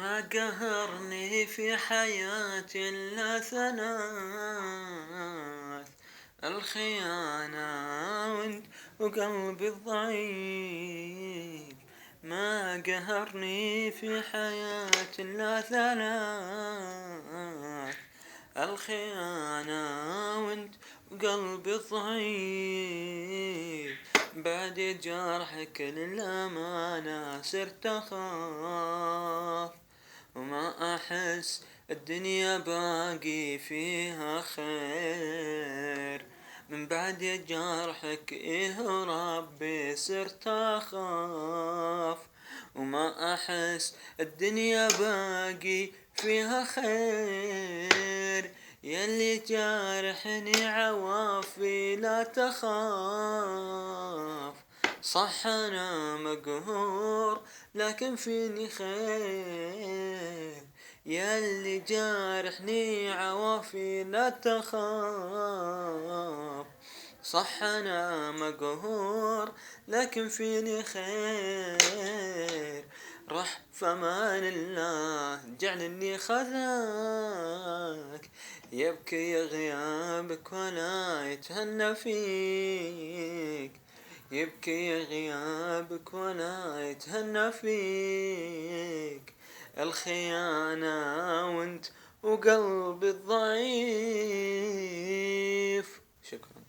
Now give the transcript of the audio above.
ما قهرني في حياتي إلا ثلاث: الخيانة وقلبي الضعيف. ما قهرني في حياتي إلا ثلاث: الخيانة وقلبي الضعيف. بعد جرحك للأمانة صرت أخاف، وما أحس الدنيا باقي فيها خير. من بعد جرحك ربي صرت أخاف، وما أحس الدنيا باقي فيها خير. يلي جارحني عوافي لا تخاف، صح أنا مقهور لكن فيني خير. يلي جارحني عوافي لا تخاف، صح أنا مقهور لكن فيني خير. رح فمان الله جعلني خذاك، يبكي غيابك ولا يتهنى فيك. يبكي غيابك ولا يتهنى فيك. الخيانة وقلبي الضعيف. شكرا.